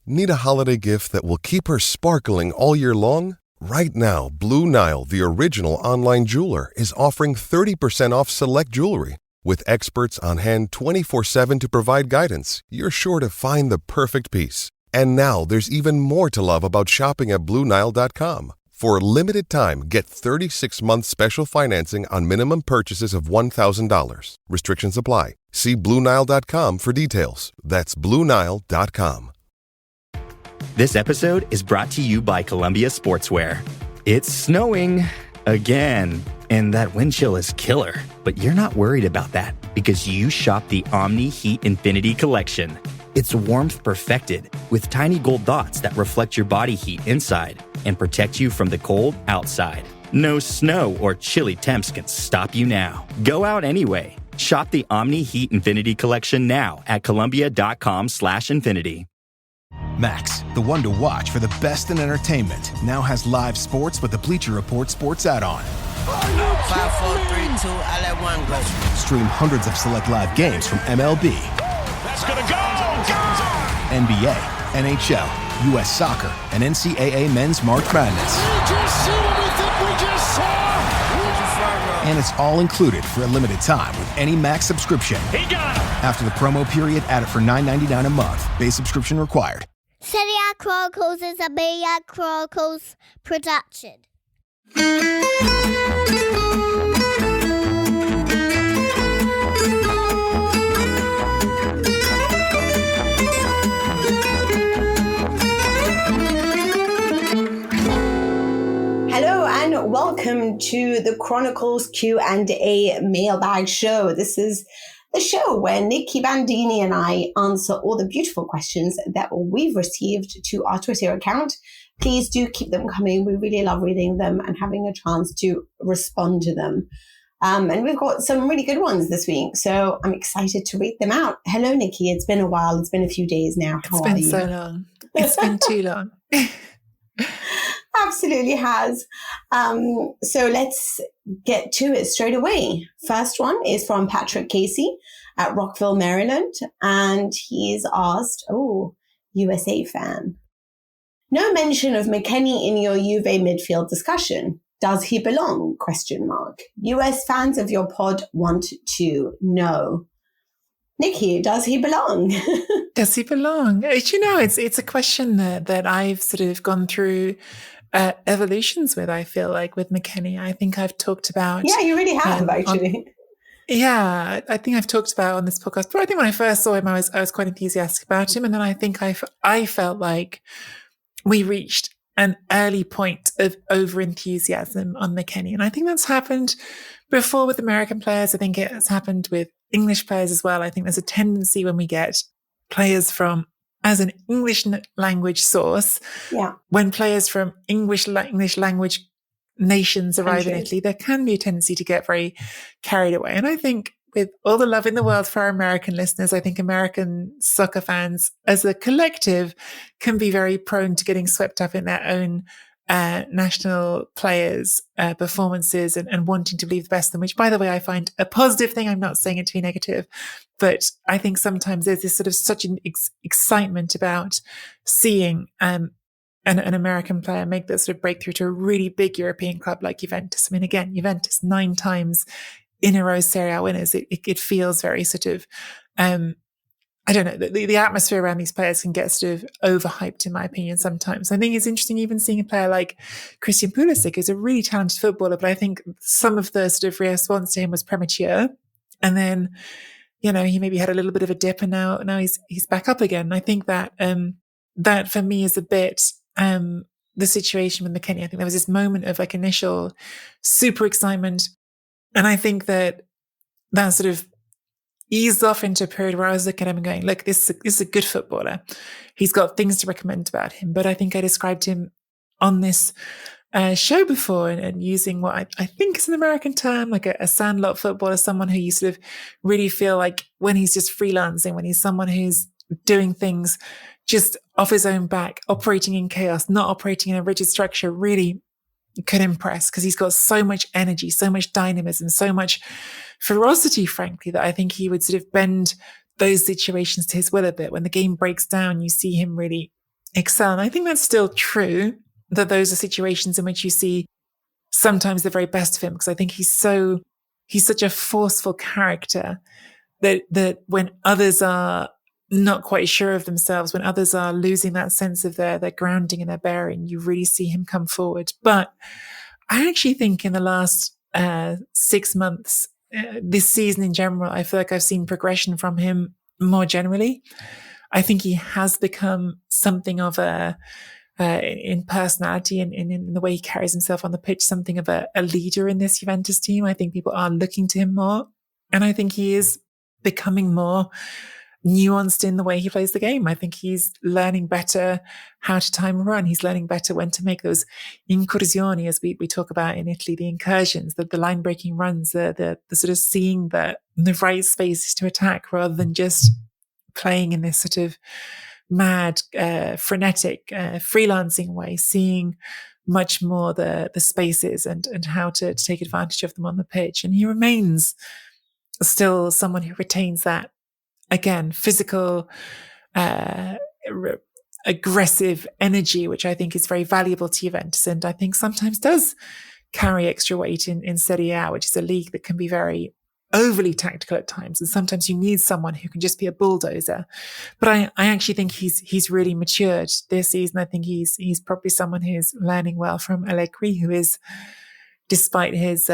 Need a holiday gift that will keep her sparkling all year long? Right now, Blue Nile, the original online jeweler, is offering 30% off select jewelry. With experts on hand 24/7 to provide guidance, you're sure to find the perfect piece. And now there's even more to love about shopping at BlueNile.com. For a limited time, get 36-month special financing on minimum purchases of $1,000. Restrictions apply. See BlueNile.com for details. That's BlueNile.com. This episode is brought to you by Columbia Sportswear. It's snowing again, and that wind chill is killer. But you're not worried about that because you shop the Omni Heat Infinity Collection. It's warmth perfected with tiny gold dots that reflect your body heat inside and protect you from the cold outside. No snow or chilly temps can stop you now. Go out anyway. Shop the Omni Heat Infinity Collection now at Columbia.com/infinity. Max, the one to watch for the best in entertainment, now has live sports with the Bleacher Report sports add-on. 5, 4, 3, 2, I let one go. Stream hundreds of select live games from MLB. That's gonna go! NBA, NHL, U.S. Soccer, and NCAA Men's March Madness. We just see what we think we just saw! And it's all included for a limited time with any Max subscription. He got him! After the promo period, add it for $9.99 a month. Base subscription required. Serie Chronicles is a Media Chronicles production. Hello and welcome to the Chronicles Q&A mailbag show. This is the show where Nikki Bandini and I answer all the beautiful questions that we've received to our Twitter account. Please do keep them coming. We really love reading them and having a chance to respond to them. And we've got some really good ones this week, so I'm excited to read them out. Hello, Nikki. It's been a while. It's been a few days now. How are you? It's been so long. It's been too long. Absolutely has. So let's get to it straight away. First one is from Patrick Kessié at Rockville, Maryland. And he's asked, USA fan. No mention of McKennie in your Juve midfield discussion. Does he belong? ? US fans of your pod want to know. Nikki, does he belong? Does he belong? You know, it's a question that I've sort of gone through evolutions with, I feel like, with McKennie. I think I've talked about... Yeah, you really have, actually. I think I've talked about on this podcast. But I think when I first saw him, I was quite enthusiastic about him. And then I think I felt like we reached an early point of over-enthusiasm on McKennie. And I think that's happened before with American players. I think it has happened with English players as well. I think there's a tendency when we get players from as an English language source, when players from English language nations arrive in Italy, there can be a tendency to get very carried away. And I think with all the love in the world for our American listeners, I think American soccer fans as a collective can be very prone to getting swept up in their own national players' performances and wanting to believe the best of them, which, by the way, I find a positive thing. I'm not saying it to be negative, but I think sometimes there's this sort of such an excitement about seeing an American player make that sort of breakthrough to a really big European club like Juventus. I mean, again, Juventus 9 times in a row Serie A winners. It feels very sort of I don't know, the atmosphere around these players can get sort of overhyped, in my opinion, sometimes. I think it's interesting even seeing a player like Christian Pulisic, who's a really talented footballer, but I think some of the sort of response to him was premature. And then, you know, he maybe had a little bit of a dip and now he's back up again. And I think that, that for me is a bit, the situation with McKennie. I think there was this moment of like initial super excitement. And I think that sort of eased off into a period where I was looking at him and going, look, this is a good footballer. He's got things to recommend about him. But I think I described him on this show before and using what I think is an American term, like a sandlot footballer, someone who you sort of really feel like when he's just freelancing, when he's someone who's doing things just off his own back, operating in chaos, not operating in a rigid structure, really could impress because he's got so much energy, so much dynamism, so much ferocity, frankly, that I think he would sort of bend those situations to his will a bit. When the game breaks down, you see him really excel. And I think that's still true, that those are situations in which you see sometimes the very best of him, because I think he's such a forceful character that when others are not quite sure of themselves, when others are losing that sense of their grounding and their bearing, you really see him come forward. But I actually think in the last 6 months, this season in general, I feel like I've seen progression from him more generally. I think he has become something of in personality and in the way he carries himself on the pitch, something of a leader in this Juventus team. I think people are looking to him more. And I think he is becoming more nuanced in the way he plays the game. I think he's learning better how to time a run. He's learning better when to make those incursioni, as we talk about in Italy, the incursions, the line breaking runs, the sort of seeing the right spaces to attack rather than just playing in this sort of mad, frenetic, freelancing way, seeing much more the spaces and how to take advantage of them on the pitch. And he remains still someone who retains that, again, physical, aggressive energy, which I think is very valuable to Juventus, and I think sometimes does carry extra weight in Serie A, which is a league that can be very overly tactical at times, and sometimes you need someone who can just be a bulldozer. But I actually think he's really matured this season. I think he's probably someone who's learning well from Allegri, who is, despite his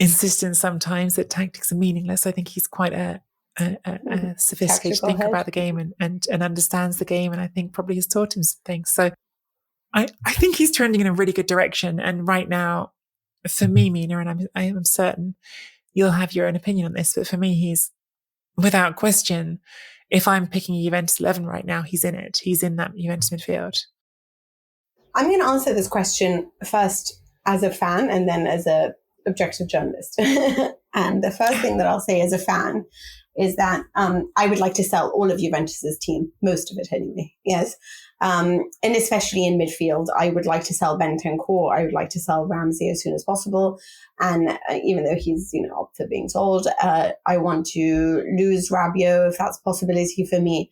insistence sometimes that tactics are meaningless, I think he's quite a sophisticated thinker about the game and understands the game, and I think probably has taught him some things. So I think he's trending in a really good direction. And right now, for me, Mina, and I am certain you'll have your own opinion on this, but for me, he's, without question, if I'm picking a Juventus 11 right now, he's in it. He's in that Juventus midfield. I'm going to answer this question first as a fan and then as a objective journalist. And the first thing that I'll say as a fan is that I would like to sell all of Juventus's team, most of it anyway, yes. And especially in midfield, I would like to sell Bentancur. I would like to sell Ramsey as soon as possible. And even though he's, up for being sold, I want to lose Rabiot if that's a possibility for me.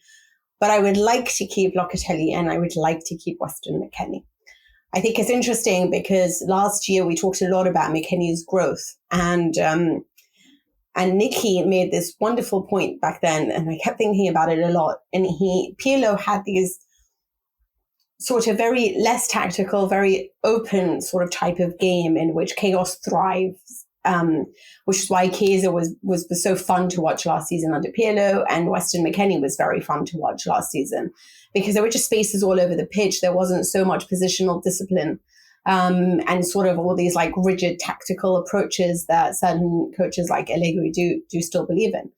But I would like to keep Locatelli and I would like to keep Weston McKennie. I think it's interesting because last year we talked a lot about McKennie's growth, and Nicky made this wonderful point back then, and I kept thinking about it a lot. And Pirlo had these sort of very less tactical, very open sort of type of game in which chaos thrives, which is why Kessié was so fun to watch last season under Pirlo, and Weston McKennie was very fun to watch last season because there were just spaces all over the pitch. There wasn't so much positional discipline and sort of all these like rigid tactical approaches that certain coaches like Allegri do still believe in.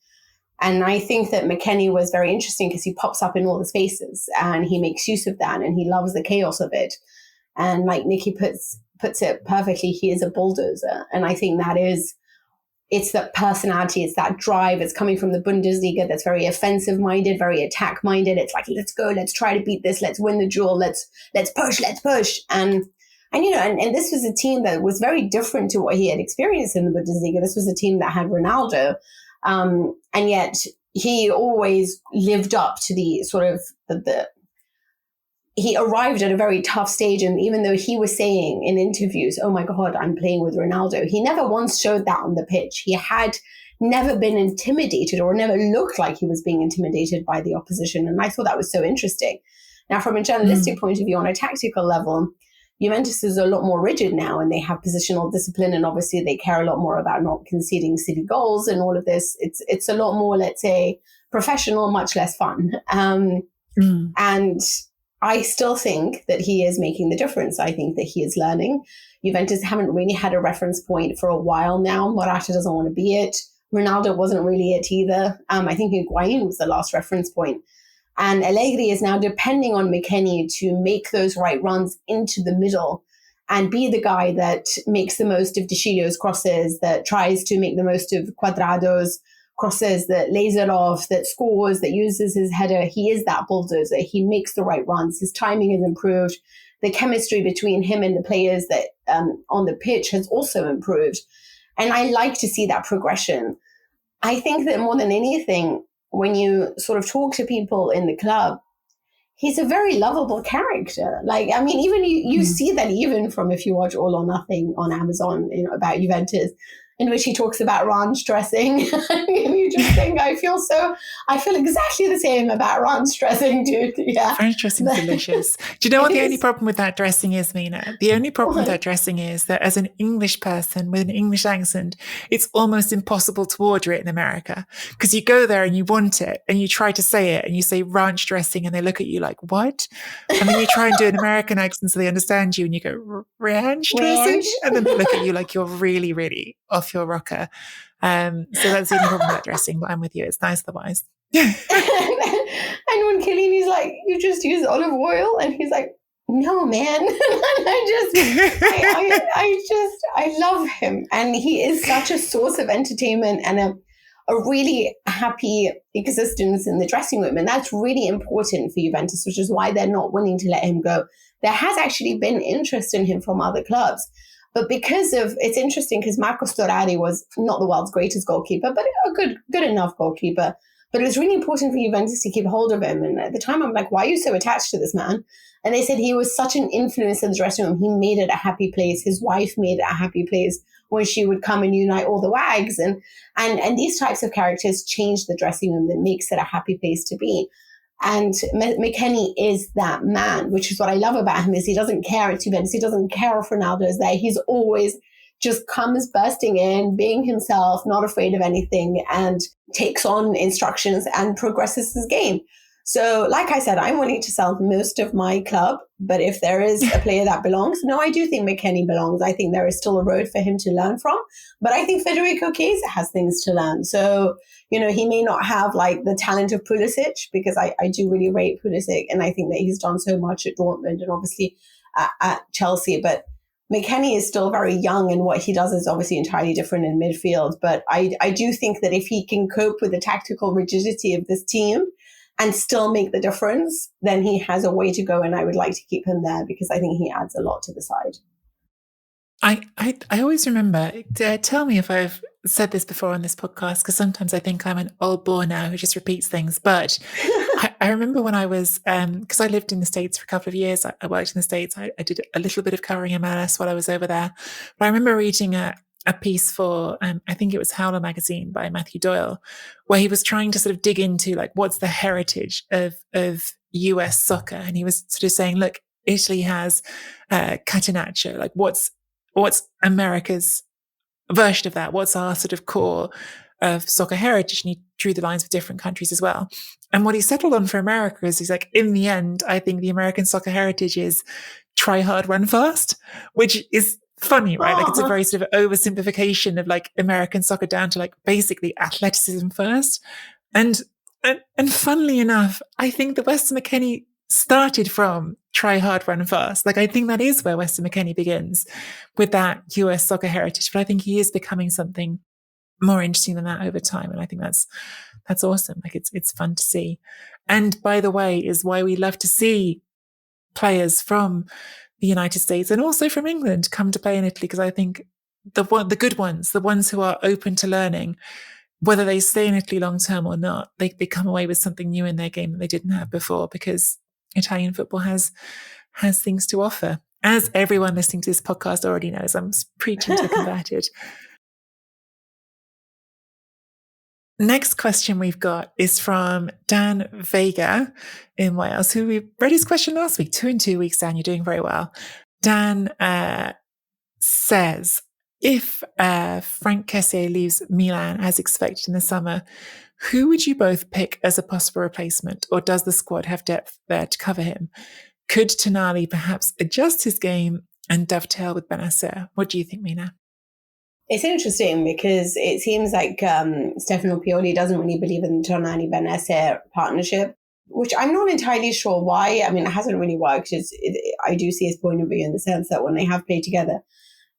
And I think that McKennie was very interesting because he pops up in all the spaces and he makes use of that and he loves the chaos of it. And like Nicky puts it perfectly, he is a bulldozer. And I think it's that personality, it's that drive. It's coming from the Bundesliga that's very offensive minded, very attack minded. It's like, let's go, let's try to beat this, let's win the duel, let's push. And this was a team that was very different to what he had experienced in the Bundesliga. This was a team that had Ronaldo. And yet he always lived up to the sort of he arrived at a very tough stage. And even though he was saying in interviews, oh my God, I'm playing with Ronaldo, he never once showed that on the pitch. He had never been intimidated or never looked like he was being intimidated by the opposition. And I thought that was so interesting. Now, from a journalistic point of view, on a tactical level, Juventus is a lot more rigid now and they have positional discipline, and obviously they care a lot more about not conceding silly goals and all of this. It's a lot more, let's say, professional, much less fun. And I still think that he is making the difference. I think that he is learning. Juventus haven't really had a reference point for a while now. Morata doesn't want to be it. Ronaldo wasn't really it either. I think Higuain was the last reference point. And Allegri is now depending on McKennie to make those right runs into the middle and be the guy that makes the most of De Sciglio's crosses, that tries to make the most of Cuadrado's crosses, that lays it off, that scores, that uses his header. He is that bulldozer. He makes the right runs. His timing has improved. The chemistry between him and the players that on the pitch has also improved. And I like to see that progression. I think that more than anything, when you sort of talk to people in the club, he's a very lovable character. Like, I mean, even you see that even from if you watch All or Nothing on Amazon, about Juventus, in which he talks about ranch dressing. And you just think, I feel exactly the same about ranch dressing, dude. Yeah. Ranch dressing is delicious. Do you know what the only problem with that dressing is, Mina? The only problem with that dressing is that as an English person with an English accent, it's almost impossible to order it in America. Because you go there and you want it and you try to say it and you say ranch dressing and they look at you like, what? And then you try and do an American accent so they understand you and you go, ranch dressing? And then they look at you like you're really, really off your rocker. So that's the only problem with that dressing, but I'm with you. It's nice otherwise. And when Chiellini's like, you just use olive oil, and he's like, no, man. And I love him, and he is such a source of entertainment and a really happy existence in the dressing room, and that's really important for Juventus, which is why they're not willing to let him go. There has actually been interest in him from other clubs. But it's interesting because Marco Storari was not the world's greatest goalkeeper, but a good enough goalkeeper. But it was really important for Juventus to keep hold of him. And at the time, I'm like, why are you so attached to this man? And they said he was such an influence in the dressing room. He made it a happy place. His wife made it a happy place when she would come and unite all the wags. And these types of characters change the dressing room that makes it a happy place to be. And McKennie is that man, which is what I love about him, is he doesn't care at Juventus. He doesn't care if Ronaldo is there. He's always just comes bursting in, being himself, not afraid of anything, and takes on instructions and progresses his game. So like I said, I'm willing to sell most of my club, but if there is a player that belongs, no, I do think McKennie belongs. I think there is still a road for him to learn from, but I think Federico Chiesa has things to learn. So, he may not have like the talent of Pulisic, because I do really rate Pulisic, and I think that he's done so much at Dortmund and obviously at Chelsea, but McKennie is still very young, and what he does is obviously entirely different in midfield. But I do think that if he can cope with the tactical rigidity of this team and still make the difference, then he has a way to go, and I would like to keep him there because I think he adds a lot to the side. I always remember, tell me if I've said this before on this podcast, because sometimes I think I'm an old bore now who just repeats things. But I remember when I was, because I lived in the States for a couple of years, I worked in the States. I did a little bit of covering MLS while I was over there. But I remember reading a piece for, I think it was Howler magazine by Matthew Doyle, where he was trying to sort of dig into like, what's the heritage of US soccer? And he was sort of saying, look, Italy has Catenaccio, like what's America's version of that? What's our sort of core of soccer heritage? And he drew the lines with different countries as well. And what he settled on for America is he's like, in the end, I think the American soccer heritage is try hard, run fast, which is funny, right? Like it's a very sort of oversimplification of like American soccer down to like basically athleticism first. And funnily enough, I think that Weston McKennie started from try hard, run fast. Like I think that is where Weston McKennie begins, with that US soccer heritage. But I think he is becoming something more interesting than that over time. And I think that's awesome. Like it's fun to see. And by the way, is why we love to see players from the United States and also from England come to play in Italy, because I think the good ones, the ones who are open to learning, whether they stay in Italy long term or not, they come away with something new in their game that they didn't have before, because Italian football has things to offer. As everyone listening to this podcast already knows, I'm preaching to the converted. Next question we've got is from Dan Vega in Wales, who we read his question last week. 2 in 2 weeks, Dan, you're doing very well. Dan says, if Franck Kessié leaves Milan as expected in the summer, who would you both pick as a possible replacement, or does the squad have depth there to cover him? Could Tonali perhaps adjust his game and dovetail with Bennacer? What do you think, Mina? It's interesting because it seems like Stefano Pioli doesn't really believe in the Tonali Bennacer partnership, which I'm not entirely sure why. I mean, it hasn't really worked. I do see his point of view in the sense that when they have played together,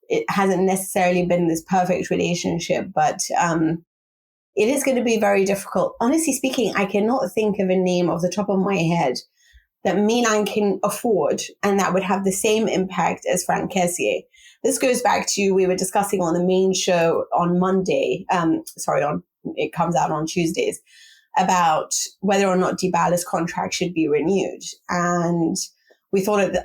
it hasn't necessarily been this perfect relationship, but it is going to be very difficult. Honestly speaking, I cannot think of a name off the top of my head that Milan can afford and that would have the same impact as Franck Kessié. This goes back to, we were discussing on the main show on Monday. It comes out on Tuesdays. about whether or not Dybala's contract should be renewed. And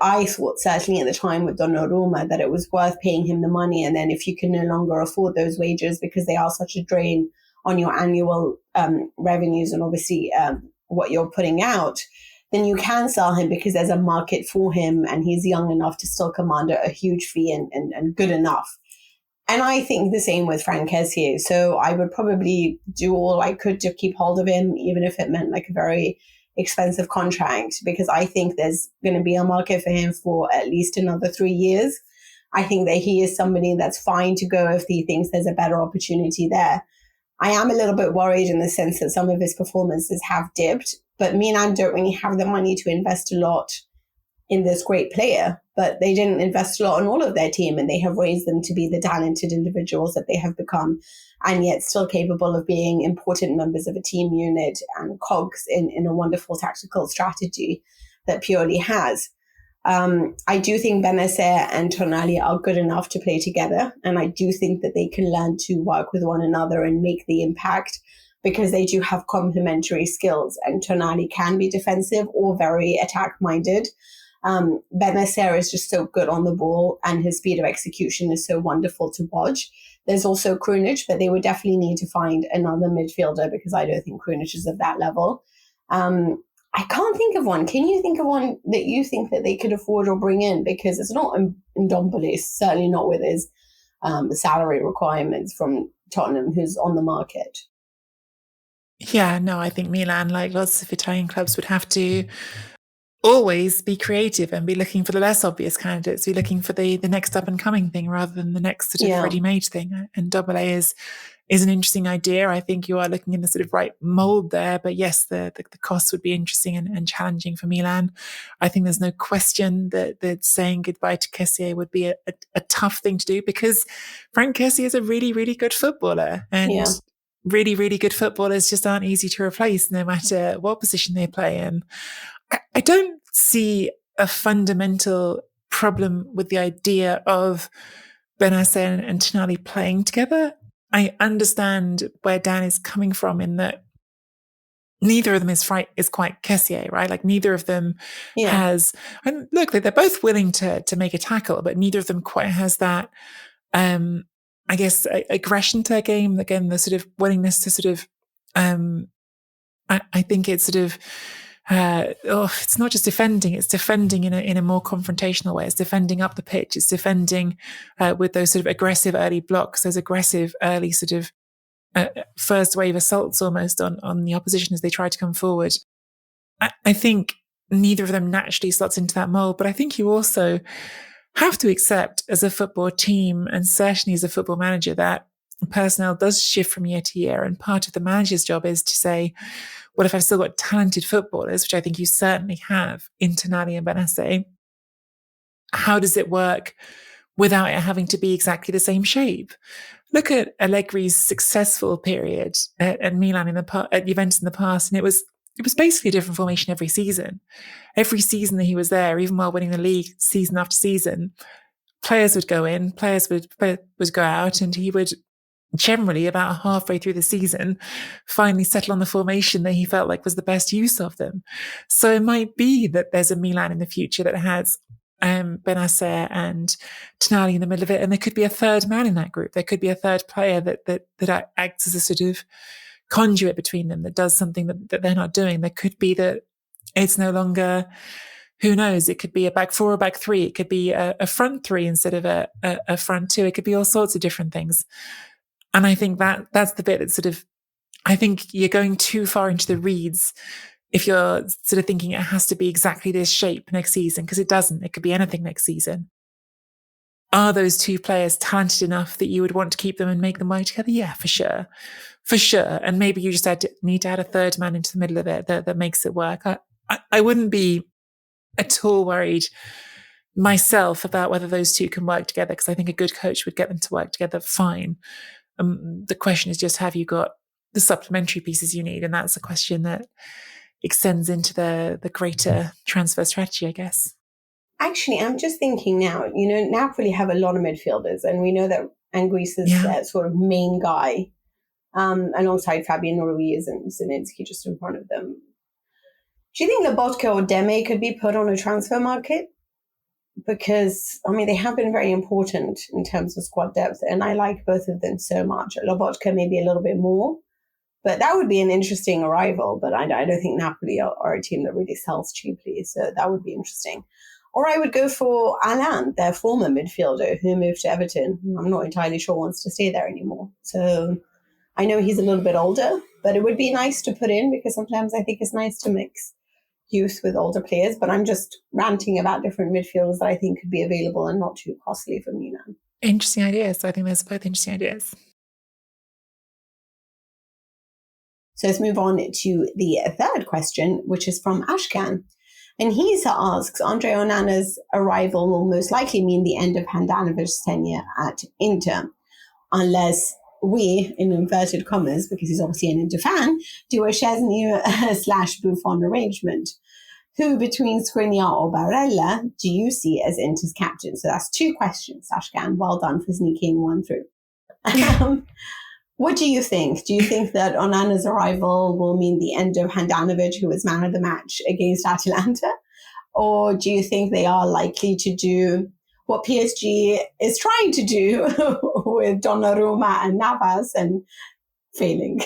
I thought certainly at the time with Donnarumma that it was worth paying him the money. And then if you can no longer afford those wages because they are such a drain on your annual revenues and obviously what you're putting out, then you can sell him because there's a market for him and he's young enough to still command a huge fee and good enough. And I think the same with Franck Kessié. So I would probably do all I could to keep hold of him, even if it meant like a very expensive contract, because I think there's going to be a market for him for at least another 3 years. I think that he is somebody that's fine to go if he thinks there's a better opportunity there. I am a little bit worried in the sense that some of his performances have dipped, but Milan don't really have the money to invest a lot in this great player, but they didn't invest a lot in all of their team, and they have raised them to be the talented individuals that they have become, and yet still capable of being important members of a team unit and cogs in a wonderful tactical strategy that Pioli has. I do think Bennacer and Tonali are good enough to play together, and I do think that they can learn to work with one another and make the impact because they do have complementary skills, and Tonali can be defensive or very attack-minded. Bennacer is just so good on the ball and his speed of execution is so wonderful to watch. There's also Chronicles, but they would definitely need to find another midfielder because I don't think Chronicles is of that level. I can't think of one. Can you think of one that you think that they could afford or bring in? Because it's not Ndombele, certainly not with his salary requirements from Tottenham, who's on the market. Yeah, no, I think Milan, like lots of Italian clubs, would have to always be creative and be looking for the less obvious candidates, be looking for the next up and coming thing rather than the next sort of ready-made thing. And double A is an interesting idea. I think you are looking in the sort of right mold there, but yes, the costs would be interesting and challenging for Milan. I think there's no question that saying goodbye to Kessié would be a tough thing to do because Franck Kessié is a really, really good footballer, and really, really good footballers just aren't easy to replace no matter what position they play in. I don't see a fundamental problem with the idea of Bennacer and Tonali playing together. I understand where Dan is coming from in that neither of them is quite Kessié, right? Like neither of them has, and look, they're both willing to make a tackle, but neither of them quite has that, I guess, aggression to their game. Again, the sort of willingness to sort of, I think it's sort of, it's not just defending, it's defending in a more confrontational way. It's defending up the pitch. It's defending with those sort of aggressive early blocks, those aggressive early sort of first wave assaults almost on the opposition as they try to come forward. I think neither of them naturally slots into that mold, but I think you also have to accept as a football team and certainly as a football manager that personnel does shift from year to year. And part of the manager's job is to say, well, if I've still got talented footballers, which I think you certainly have in Tonali and Bennacer, how does it work without it having to be exactly the same shape? Look at Allegri's successful period at Milan at Juventus in the past, and it was basically a different formation every season. Every season that he was there, even while winning the league season after season, players would go in, players would go out, and he would generally about halfway through the season finally settle on the formation that he felt like was the best use of them. So it might be that there's a Milan in the future that has Bennacer and Tonali in the middle of it, and there could be a third man in that group. There could be a third player that acts as a sort of conduit between them, that does something that they're not doing. There could be that it's no longer, who knows, it could be a back four or back three. It could be a front three instead of a front two. It could be all sorts of different things. And I think that's the bit that sort of, I think you're going too far into the reeds if you're sort of thinking it has to be exactly this shape next season, because it doesn't. It could be anything next season. Are those two players talented enough that you would want to keep them and make them work together? Yeah, for sure. For sure. And maybe you just need to add a third man into the middle of it that makes it work. I wouldn't be at all worried myself about whether those two can work together, because I think a good coach would get them to work together fine. The question is just, have you got the supplementary pieces you need? And that's a question that extends into the greater transfer strategy, I guess. Actually, I'm just thinking now, Napoli have a lot of midfielders, and we know that Anguissa is their sort of main guy. alongside Fabian Ruiz and Zieliński just in front of them. Do you think Lobotka or Deme could be put on a transfer market? Because, I mean, they have been very important in terms of squad depth, and I like both of them so much. Lobotka maybe a little bit more, but that would be an interesting arrival. But I don't think Napoli are a team that really sells cheaply, so that would be interesting. Or I would go for Alain, their former midfielder who moved to Everton. I'm not entirely sure wants to stay there anymore. So I know he's a little bit older, but it would be nice to put in because sometimes I think it's nice to mix youth with older players. But I'm just ranting about different midfielders that I think could be available and not too costly for Milan. Interesting ideas. I think those are both interesting ideas. So let's move on to the third question, which is from Ashkan. And he asks, Andrey Onana's arrival will most likely mean the end of Handanovic's tenure at Inter, unless we, in inverted commas, because he's obviously an Inter fan, do a Szczęsny / Buffon arrangement. Who between Skriniar or Barella do you see as Inter's captain? So that's 2 questions, Ashkan. Well done for sneaking one through. What do you think? Do you think that Onana's arrival will mean the end of Handanovic, who was man of the match against Atalanta? Or do you think they are likely to do what PSG is trying to do with Donnarumma and Navas and failing?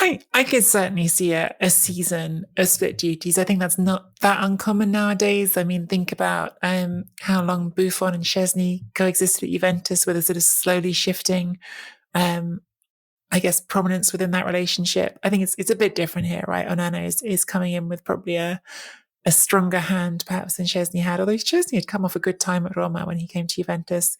I could certainly see a season of split duties. I think that's not that uncommon nowadays. I mean, think about how long Buffon and Szczęsny coexisted at Juventus with a sort of slowly shifting, I guess, prominence within that relationship. I think it's a bit different here, right? Onana is coming in with probably a stronger hand perhaps than Szczęsny had, although Szczęsny had come off a good time at Roma when he came to Juventus.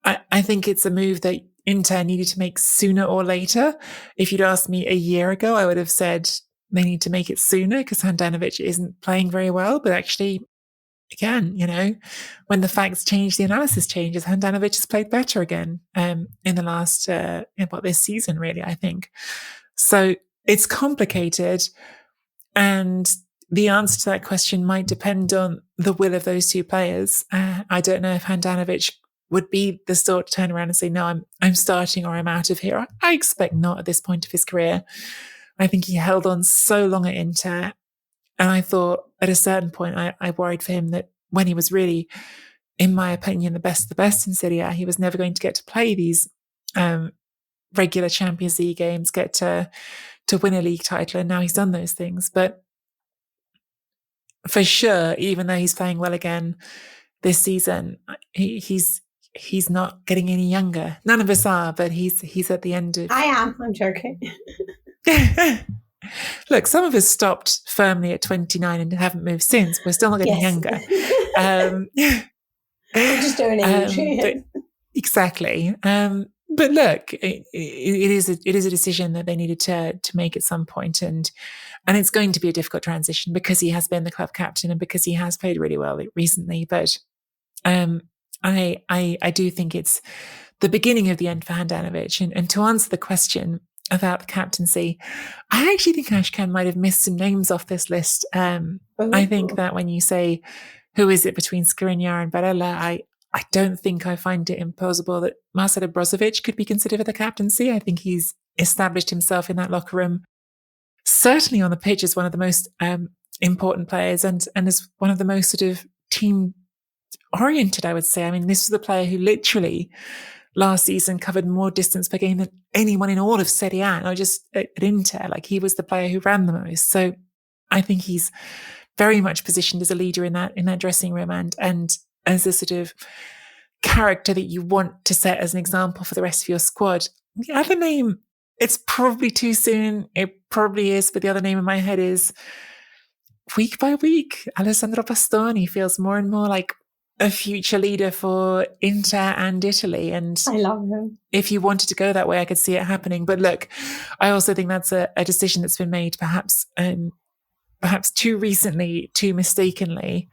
I think it's a move that Inter needed to make sooner or later. If you'd asked me a year ago, I would have said they need to make it sooner because Handanovic isn't playing very well. But actually, again, when the facts change, the analysis changes. Handanovic has played better again in the last, this season, really, I think. So it's complicated. And the answer to that question might depend on the will of those 2 players. I don't know if Handanovic would be the sort to turn around and say, no, I'm starting or I'm out of here. I expect not at this point of his career. I think he held on so long at Inter. And I thought at a certain point, I worried for him that when he was really, in my opinion, the best in Serie A, he was never going to get to play these regular Champions League games, get to win a league title. And now he's done those things. But for sure, even though he's playing well again this season, he's not getting any younger. None of us are, but he's at the end of... I am. I'm joking. Look, some of us stopped firmly at 29 and haven't moved since. We're still not getting younger. We're just doing age. Exactly. But look, it is a decision that they needed to make at some point, and it's going to be a difficult transition because he has been the club captain and because he has played really well recently. But I do think it's the beginning of the end for Handanovic. And to answer the question about the captaincy, I actually think Ashkan might have missed some names off this list. I think that when you say, who is it between Skriniar and Barella, I don't think I find it implausible that Marcelo Brozovic could be considered for the captaincy. I think he's established himself in that locker room, certainly on the pitch as one of the most important players and as one of the most sort of team-oriented, I would say. I mean, this was the player who literally last season covered more distance per game than anyone in all of Serie A, not just at Inter. Like, he was the player who ran the most. So I think he's very much positioned as a leader in that dressing room and as a sort of character that you want to set as an example for the rest of your squad. The other name, it's probably too soon. It probably is, but the other name in my head is, week by week, Alessandro Bastoni feels more and more like a future leader for Inter and Italy. And I love him. If you wanted to go that way, I could see it happening. But look, I also think that's a decision that's been made perhaps too recently, too mistakenly,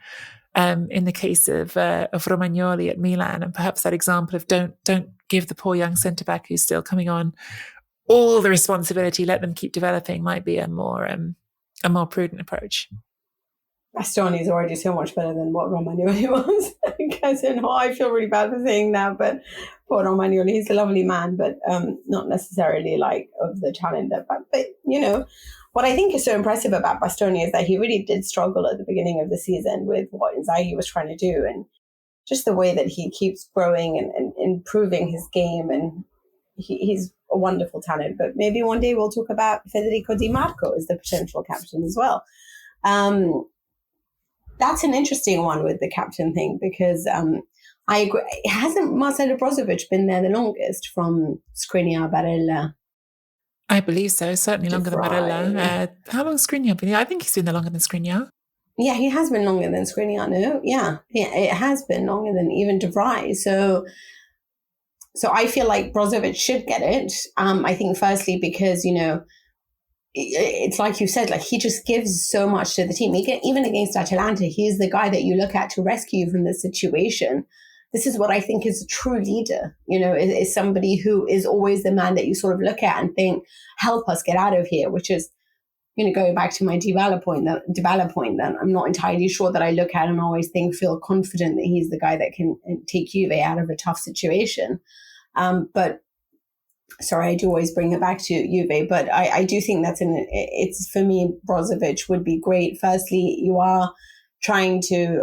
in the case of Romagnoli at Milan, and perhaps that example of don't give the poor young centre-back who's still coming on all the responsibility, let them keep developing, might be a more prudent approach. Bastoni is already so much better than what Romagnoli was. I feel really bad for saying that, but poor Romagnoli, he's a lovely man, but not necessarily like of the talent that. But you know, what I think is so impressive about Bastoni is that he really did struggle at the beginning of the season with what Inzaghi was trying to do, and just the way that he keeps growing and improving his game, and he's a wonderful talent. But maybe one day we'll talk about Federico Di Marco as the potential captain as well. That's an interesting one with the captain thing, because I agree. Hasn't Marcelo Brozovic been there the longest from Skriniar, Barella? I believe so. Certainly longer than Barella. How long has Skriniar been? I think he's been there longer than Skriniar. Yeah, he has been longer than Skriniar. No, yeah, it has been longer than even De Vrij. So I feel like Brozovic should get it. I think firstly because, you know, it's like you said, like he just gives so much to the team. Even against Atalanta, he's the guy that you look at to rescue you from the situation. This is what I think is a true leader, you know, is somebody who is always the man that you sort of look at and think, help us get out of here, which is, you know, going back to my Dybala point, then I'm not entirely sure that I look at and always feel confident that he's the guy that can take Juve out of a tough situation. But sorry, I do always bring it back to Juve, but I do think it's for me, Brozovic would be great. Firstly, you are trying to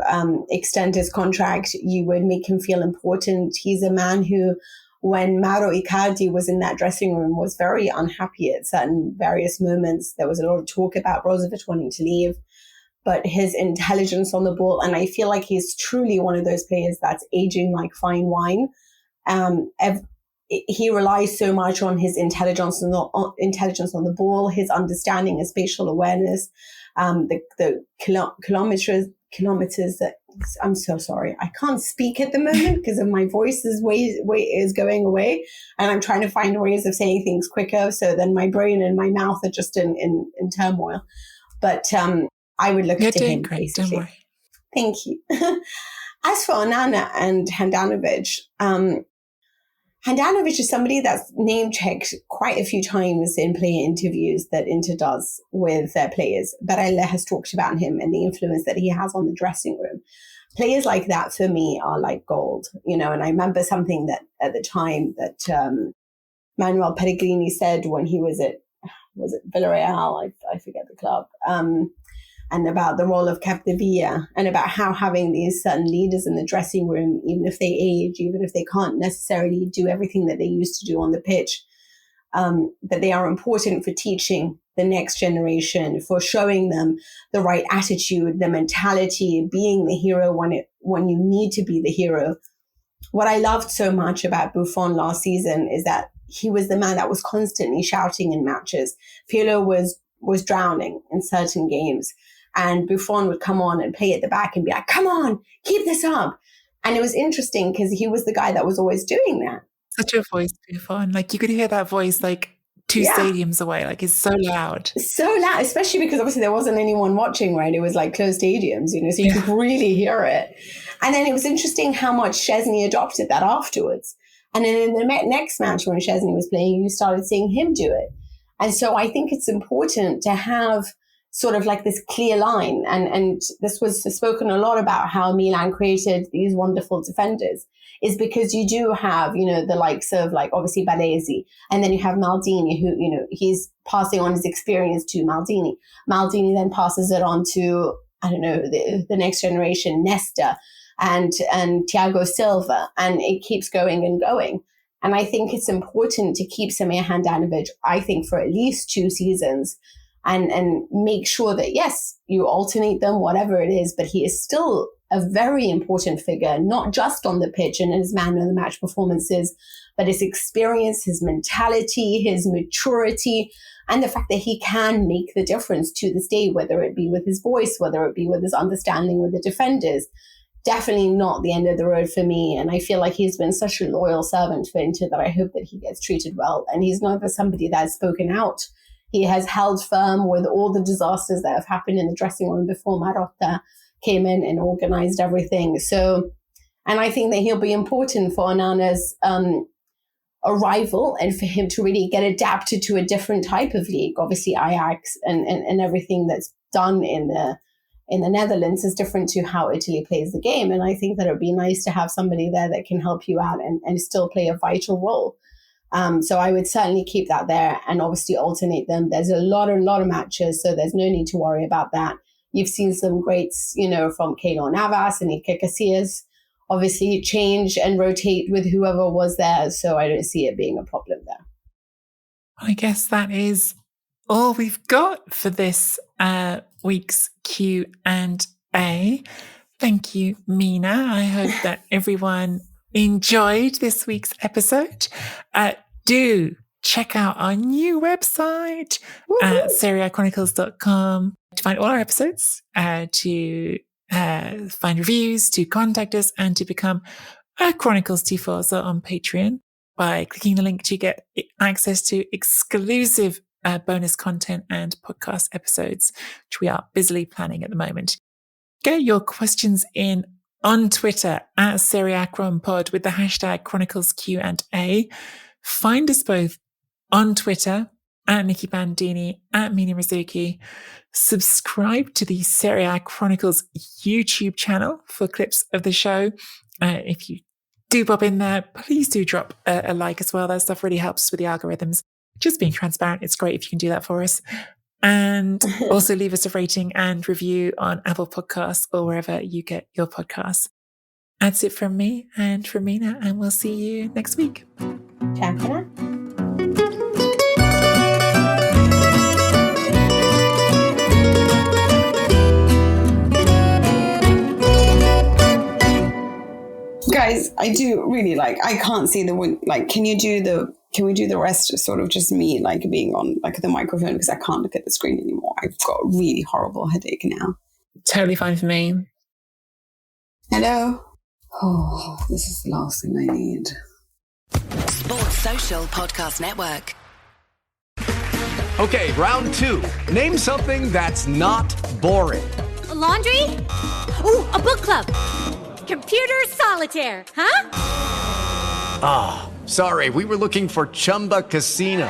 extend his contract. You would make him feel important. He's a man who, when Mauro Icardi was in that dressing room, was very unhappy at certain various moments. There was a lot of talk about Brozovic wanting to leave, but his intelligence on the ball, and I feel like he's truly one of those players that's aging like fine wine. He relies so much on his intelligence on the ball, his understanding and spatial awareness, the kilometers that I'm so sorry. I can't speak at the moment because of my voice is going away, and I'm trying to find ways of saying things quicker. So then my brain and my mouth are just in turmoil. But I would look to him. Great. Basically. Don't worry. Thank you. As for Onana and Handanovic, Handanovic is somebody that's name-checked quite a few times in player interviews that Inter does with their players. Barella has talked about him and the influence that he has on the dressing room. Players like that, for me, are like gold, you know, and I remember something that at the time that Manuel Pellegrini said when he was it Villarreal? I forget the club. And about the role of Capdevia, and about how having these certain leaders in the dressing room, even if they age, even if they can't necessarily do everything that they used to do on the pitch, that they are important for teaching the next generation, for showing them the right attitude, the mentality, being the hero when you need to be the hero. What I loved so much about Buffon last season is that he was the man that was constantly shouting in matches. Pirlo was drowning in certain games, and Buffon would come on and play at the back and be like, come on, keep this up. And it was interesting because he was the guy that was always doing that. Such a voice, Buffon. Like you could hear that voice like two stadiums away. Like it's so loud. So loud, especially because obviously there wasn't anyone watching, right? It was like closed stadiums, you know, so you could really hear it. And then it was interesting how much Szczęsny adopted that afterwards. And then in the next match when Szczęsny was playing, you started seeing him do it. And so I think it's important to have sort of like this clear line. And this was spoken a lot about how Milan created these wonderful defenders, is because you do have, you know, the likes of like obviously Baresi, and then you have Maldini, who, you know, he's passing on his experience to Maldini. Maldini then passes it on to, I don't know, the next generation, Nesta and Thiago Silva, and it keeps going and going. And I think it's important to keep Samir Handanovic, I think, for at least 2 seasons, and make sure that, yes, you alternate them, whatever it is, but he is still a very important figure, not just on the pitch and his man of the match performances, but his experience, his mentality, his maturity, and the fact that he can make the difference to this day, whether it be with his voice, whether it be with his understanding with the defenders. Definitely not the end of the road for me. And I feel like he's been such a loyal servant for Inter that I hope that he gets treated well. And he's never somebody that's spoken out. He has held firm with all the disasters that have happened in the dressing room before Marotta came in and organized everything. So, and I think that he'll be important for Onana's arrival and for him to really get adapted to a different type of league. Obviously Ajax and everything that's done in in the Netherlands is different to how Italy plays the game. And I think that it would be nice to have somebody there that can help you out and still play a vital role. So I would certainly keep that there and obviously alternate them. There's a lot of matches, so there's no need to worry about that. You've seen some greats, from Keylor Navas and Kessié obviously change and rotate with whoever was there. So I don't see it being a problem there. I guess that is all we've got for this week's Q&A. Thank you, Mina. I hope that everyone enjoyed this week's episode. Do check out our new website at seriechronicles.com to find all our episodes, to find reviews, to contact us, and to become a Chronicles Tifosa on Patreon by clicking the link to get access to exclusive bonus content and podcast episodes, which we are busily planning at the moment. Get your questions in on Twitter at SerieAchronPod with the hashtag ChroniclesQ&A. Find us both on Twitter at Nikki Bandini, at Mina Rizuki. Subscribe to the Serie A Chronicles YouTube channel for clips of the show. If you do pop in there, please do drop a like as well. That stuff really helps with the algorithms. Just being transparent, it's great if you can do that for us. And also leave us a rating and review on Apple Podcasts or wherever you get your podcasts. That's it from me and from Mina, and we'll see you next week. Ciao for now. Guys, I do really I can't see can we do the rest sort of just me being on the microphone, because I can't look at the screen anymore. I've got a really horrible headache now. Totally fine for me. Hello? Oh, this is the last thing I need. Sports Social Podcast Network. Okay, round 2. Name something that's not boring. A laundry? Ooh, a book club. Computer solitaire, huh? Ah, sorry, we were looking for Chumba Casino.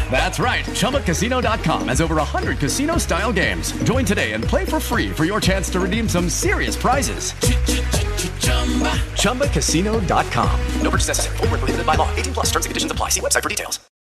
That's right, ChumbaCasino.com has over 100 casino-style games. Join today and play for free for your chance to redeem some serious prizes. ChumbaCasino.com. No purchase necessary. Void where prohibited by law. 18+ terms and conditions apply. See website for details.